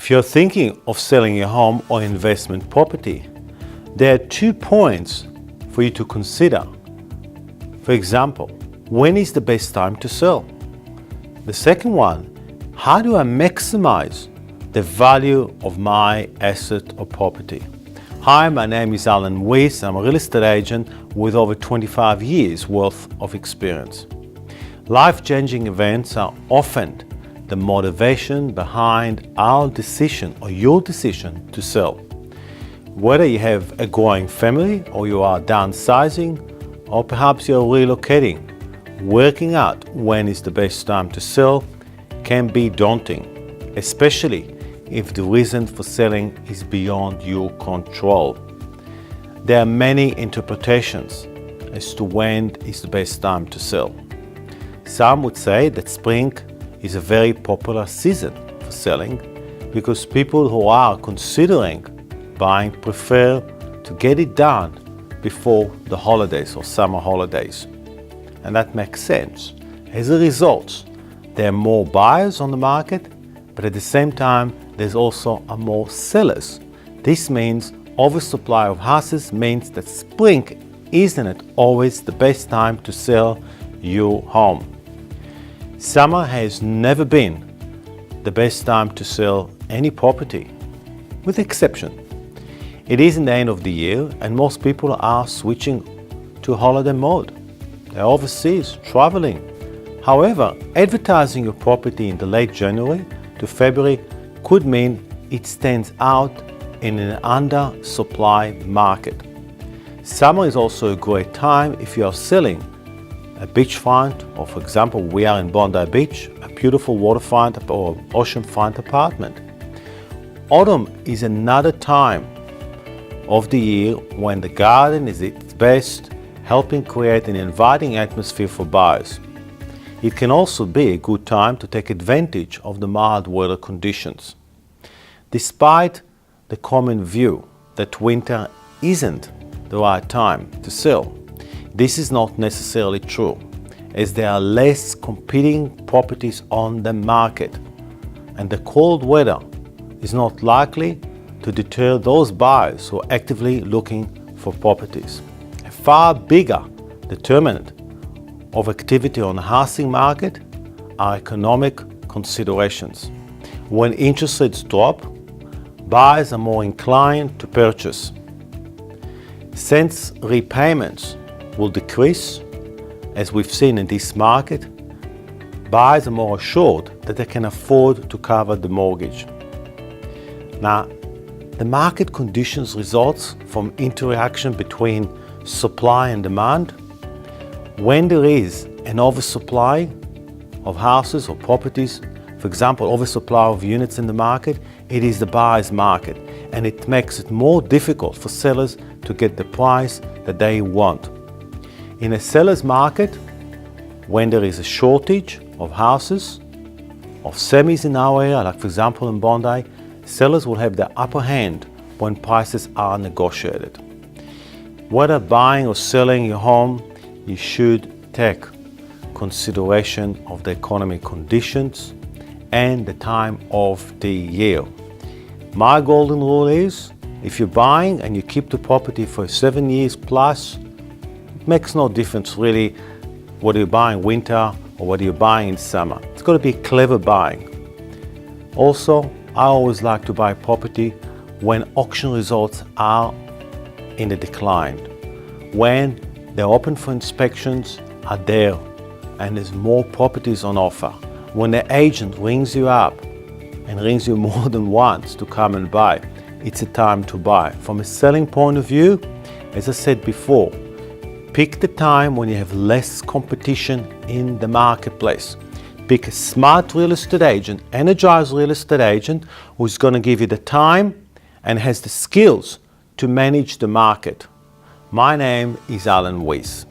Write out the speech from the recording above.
If you're thinking of selling your home or investment property, there are 2 points for you to consider. For example, when is the best time to sell? The second one, how do I maximize the value of my asset or property? Hi, my name is Alan Weiss. I'm a real estate agent with over 25 years worth of experience. Life-changing events are often the motivation behind our decision or your decision to sell. Whether you have a growing family or you are downsizing or perhaps you're relocating, working out when is the best time to sell can be daunting, especially if the reason for selling is beyond your control. There are many interpretations as to when is the best time to sell. Some would say that spring is a very popular season for selling because people who are considering buying prefer to get it done before the holidays or summer holidays. And that makes sense. As a result, there are more buyers on the market, but at the same time, there's also more sellers. This means oversupply of houses means that spring isn't always the best time to sell your home. Summer has never been the best time to sell any property, with exception. It isn't the end of the year and most people are switching to holiday mode. They're overseas, traveling. However, advertising your property in the late January to February could mean it stands out in an undersupply market. Summer is also a great time if you are selling a beachfront, or for example, we are in Bondi Beach, a beautiful waterfront or oceanfront apartment. Autumn is another time of the year when the garden is at its best, helping create an inviting atmosphere for buyers. It can also be a good time to take advantage of the mild weather conditions. Despite the common view that winter isn't the right time to sell, this is not necessarily true, as there are less competing properties on the market, and the cold weather is not likely to deter those buyers who are actively looking for properties. A far bigger determinant of activity on the housing market are economic considerations. When interest rates drop, buyers are more inclined to purchase. Since repayments will decrease, as we've seen in this market, buyers are more assured that they can afford to cover the mortgage. Now, the market conditions results from interaction between supply and demand. When there is an oversupply of houses or properties, for example, oversupply of units in the market, it is the buyer's market, and it makes it more difficult for sellers to get the price that they want. In a seller's market, when there is a shortage of houses, of semis in our area, like for example in Bondi, sellers will have the upper hand when prices are negotiated. Whether buying or selling your home, you should take consideration of the economic conditions and the time of the year. My golden rule is, if you're buying and you keep the property for 7 years plus, it makes no difference really whether you're buying winter or whether you're buying in summer. It's got to be clever buying. Also, I always like to buy property when auction results are in the decline. When they're open for inspections are there and there's more properties on offer. When the agent rings you up and rings you more than once to come and buy, it's a time to buy. From a selling point of view, as I said before, pick the time when you have less competition in the marketplace. Pick a smart real estate agent, energized real estate agent who's going to give you the time and has the skills to manage the market. My name is Alan Weiss.